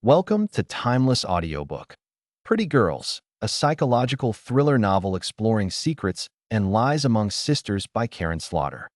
Welcome to Timeless Audiobook. Pretty Girls, a psychological thriller novel exploring secrets and lies among sisters by Karin Slaughter.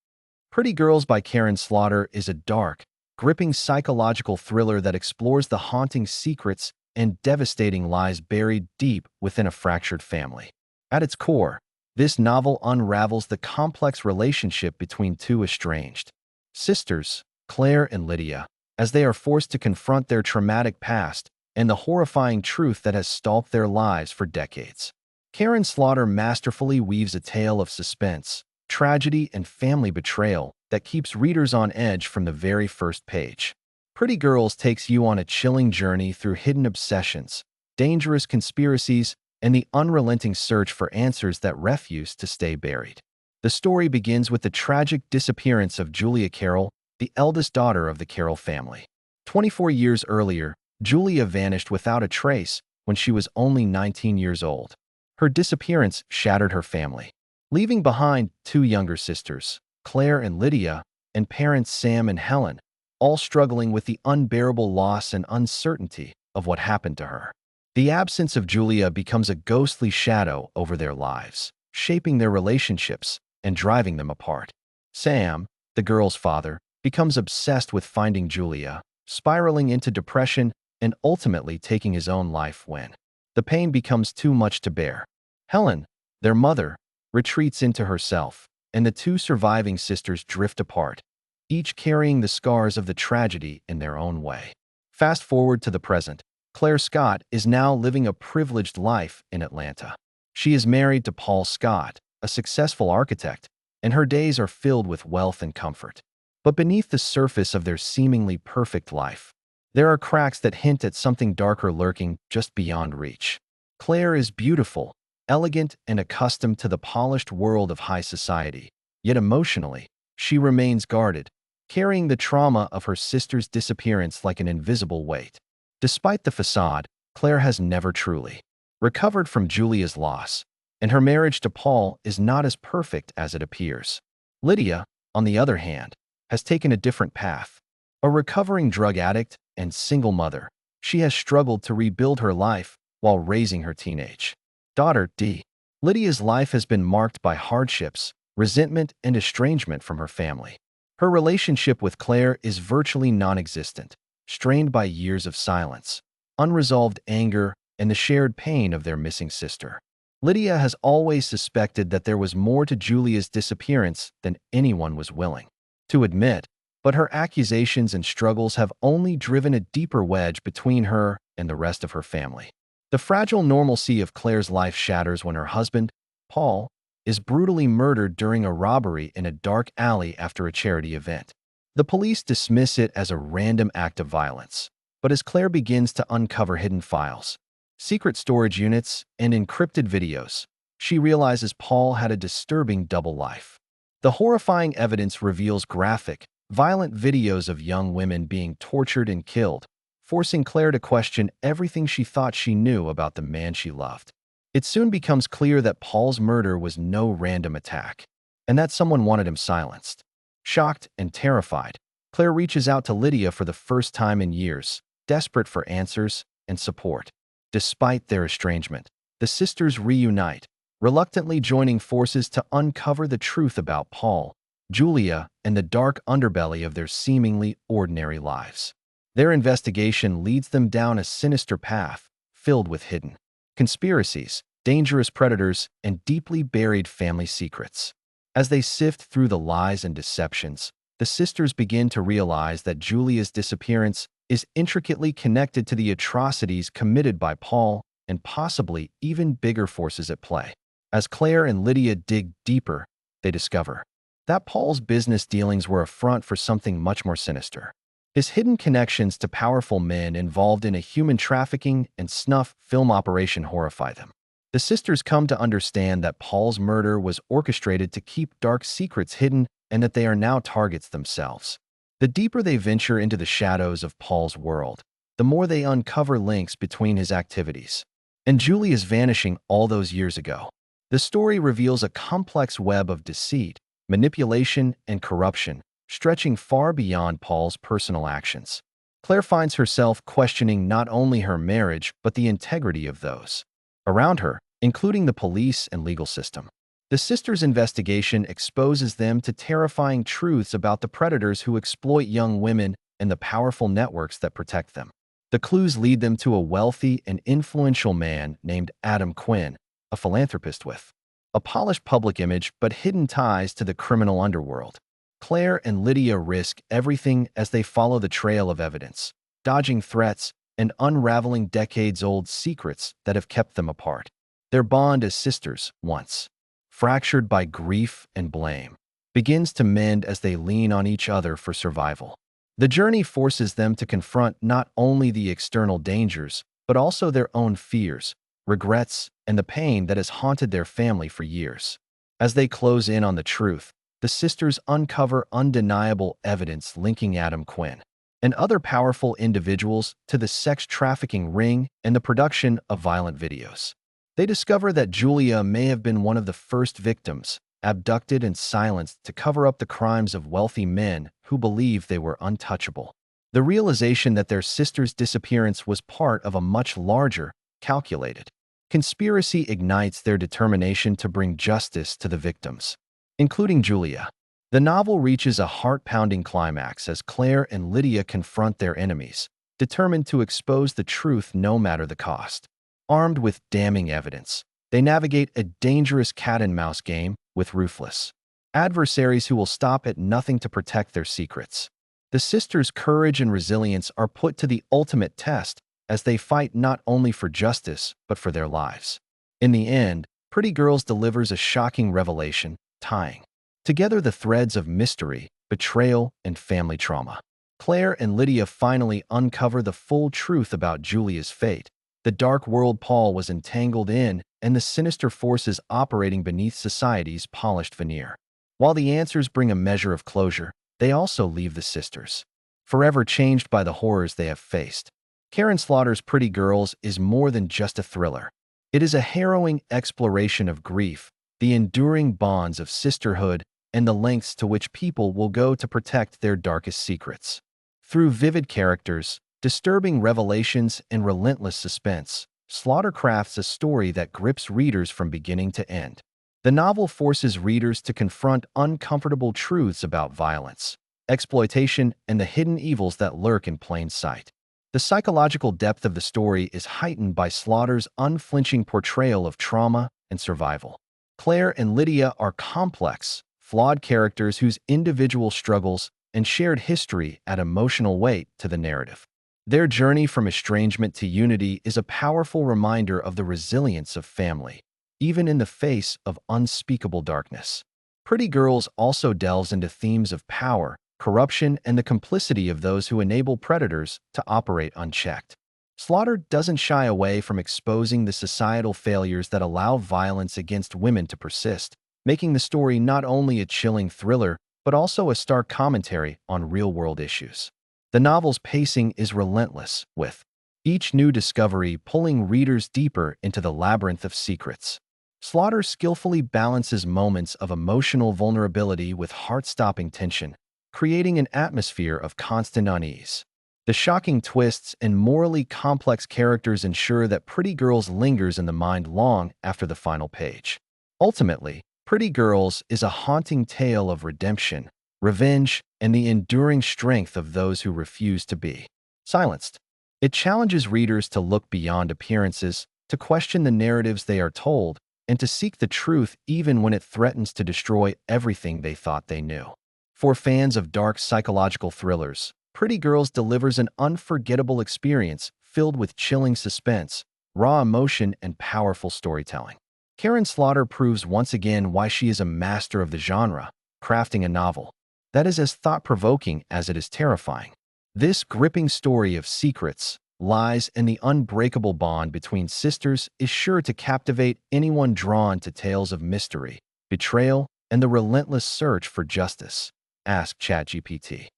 Pretty Girls by Karin Slaughter is a dark, gripping psychological thriller that explores the haunting secrets and devastating lies buried deep within a fractured family. At its core, this novel unravels the complex relationship between two estranged sisters, Claire and Lydia, as they are forced to confront their traumatic past and the horrifying truth that has stalked their lives for decades. Karin Slaughter masterfully weaves a tale of suspense, tragedy, and family betrayal that keeps readers on edge from the very first page. Pretty Girls takes you on a chilling journey through hidden obsessions, dangerous conspiracies, and the unrelenting search for answers that refuse to stay buried. The story begins with the tragic disappearance of Julia Carroll, the eldest daughter of the Carroll family. 24 years earlier, Julia vanished without a trace when she was only 19 years old. Her disappearance shattered her family, leaving behind two younger sisters, Claire and Lydia, and parents Sam and Helen, all struggling with the unbearable loss and uncertainty of what happened to her. The absence of Julia becomes a ghostly shadow over their lives, shaping their relationships and driving them apart. Sam, the girl's father, becomes obsessed with finding Julia, spiraling into depression and ultimately taking his own life when the pain becomes too much to bear. Helen, their mother, retreats into herself, and the two surviving sisters drift apart, each carrying the scars of the tragedy in their own way. Fast forward to the present, Claire Scott is now living a privileged life in Atlanta. She is married to Paul Scott, a successful architect, and her days are filled with wealth and comfort. But beneath the surface of their seemingly perfect life, there are cracks that hint at something darker lurking just beyond reach. Claire is beautiful, elegant, and accustomed to the polished world of high society, yet emotionally, she remains guarded, carrying the trauma of her sister's disappearance like an invisible weight. Despite the facade, Claire has never truly recovered from Julia's loss, and her marriage to Paul is not as perfect as it appears. Lydia, on the other hand, has taken a different path. A recovering drug addict and single mother, she has struggled to rebuild her life while raising her teenage daughter, Dee. Lydia's life has been marked by hardships, resentment, and estrangement from her family. Her relationship with Claire is virtually non-existent, strained by years of silence, unresolved anger, and the shared pain of their missing sister. Lydia has always suspected that there was more to Julia's disappearance than anyone was willing to admit, but her accusations and struggles have only driven a deeper wedge between her and the rest of her family. The fragile normalcy of Claire's life shatters when her husband, Paul, is brutally murdered during a robbery in a dark alley after a charity event. The police dismiss it as a random act of violence, but as Claire begins to uncover hidden files, secret storage units, and encrypted videos, she realizes Paul had a disturbing double life. The horrifying evidence reveals graphic, violent videos of young women being tortured and killed, forcing Claire to question everything she thought she knew about the man she loved. It soon becomes clear that Paul's murder was no random attack, and that someone wanted him silenced. Shocked and terrified, Claire reaches out to Lydia for the first time in years, desperate for answers and support. Despite their estrangement, the sisters reunite, reluctantly joining forces to uncover the truth about Paul, Julia, and the dark underbelly of their seemingly ordinary lives. Their investigation leads them down a sinister path, filled with hidden conspiracies, dangerous predators, and deeply buried family secrets. As they sift through the lies and deceptions, the sisters begin to realize that Julia's disappearance is intricately connected to the atrocities committed by Paul and possibly even bigger forces at play. As Claire and Lydia dig deeper, they discover that Paul's business dealings were a front for something much more sinister. His hidden connections to powerful men involved in a human trafficking and snuff film operation horrify them. The sisters come to understand that Paul's murder was orchestrated to keep dark secrets hidden and that they are now targets themselves. The deeper they venture into the shadows of Paul's world, the more they uncover links between his activities and Julia's vanishing all those years ago. The story reveals a complex web of deceit, manipulation, and corruption, stretching far beyond Paul's personal actions. Claire finds herself questioning not only her marriage but the integrity of those around her, including the police and legal system. The sisters' investigation exposes them to terrifying truths about the predators who exploit young women and the powerful networks that protect them. The clues lead them to a wealthy and influential man named Adam Quinn, a philanthropist with a polished public image but hidden ties to the criminal underworld. Claire and Lydia risk everything as they follow the trail of evidence, dodging threats and unraveling decades-old secrets that have kept them apart. Their bond as sisters, once fractured by grief and blame, begins to mend as they lean on each other for survival. The journey forces them to confront not only the external dangers, but also their own fears, regrets, and the pain that has haunted their family for years. As they close in on the truth, the sisters uncover undeniable evidence linking Adam Quinn and other powerful individuals to the sex trafficking ring and the production of violent videos. They discover that Julia may have been one of the first victims, abducted and silenced to cover up the crimes of wealthy men who believed they were untouchable. The realization that their sister's disappearance was part of a much larger, calculated conspiracy ignites their determination to bring justice to the victims, including Julia. The novel reaches a heart-pounding climax as Claire and Lydia confront their enemies, determined to expose the truth no matter the cost. Armed with damning evidence, they navigate a dangerous cat-and-mouse game with ruthless adversaries who will stop at nothing to protect their secrets. The sisters' courage and resilience are put to the ultimate test as they fight not only for justice but for their lives. In the end, Pretty Girls delivers a shocking revelation, tying together the threads of mystery, betrayal, and family trauma. Claire and Lydia finally uncover the full truth about Julia's fate, the dark world Paul was entangled in, and the sinister forces operating beneath society's polished veneer. While the answers bring a measure of closure, they also leave the sisters forever changed by the horrors they have faced. Karin Slaughter's Pretty Girls is more than just a thriller. It is a harrowing exploration of grief, the enduring bonds of sisterhood, and the lengths to which people will go to protect their darkest secrets. Through vivid characters, disturbing revelations, and relentless suspense, Slaughter crafts a story that grips readers from beginning to end. The novel forces readers to confront uncomfortable truths about violence, exploitation, and the hidden evils that lurk in plain sight. The psychological depth of the story is heightened by Slaughter's unflinching portrayal of trauma and survival. Claire and Lydia are complex, flawed characters whose individual struggles and shared history add emotional weight to the narrative. Their journey from estrangement to unity is a powerful reminder of the resilience of family, even in the face of unspeakable darkness. Pretty Girls also delves into themes of power, corruption, and the complicity of those who enable predators to operate unchecked. Slaughter doesn't shy away from exposing the societal failures that allow violence against women to persist, making the story not only a chilling thriller, but also a stark commentary on real-world issues. The novel's pacing is relentless, with each new discovery pulling readers deeper into the labyrinth of secrets. Slaughter skillfully balances moments of emotional vulnerability with heart-stopping tension, creating an atmosphere of constant unease. The shocking twists and morally complex characters ensure that Pretty Girls lingers in the mind long after the final page. Ultimately, Pretty Girls is a haunting tale of redemption, revenge, and the enduring strength of those who refuse to be silenced. It challenges readers to look beyond appearances, to question the narratives they are told, and to seek the truth even when it threatens to destroy everything they thought they knew. For fans of dark psychological thrillers, Pretty Girls delivers an unforgettable experience filled with chilling suspense, raw emotion, and powerful storytelling. Karin Slaughter proves once again why she is a master of the genre, crafting a novel that is as thought-provoking as it is terrifying. This gripping story of secrets, lies, and the unbreakable bond between sisters is sure to captivate anyone drawn to tales of mystery, betrayal, and the relentless search for justice. Ask ChatGPT.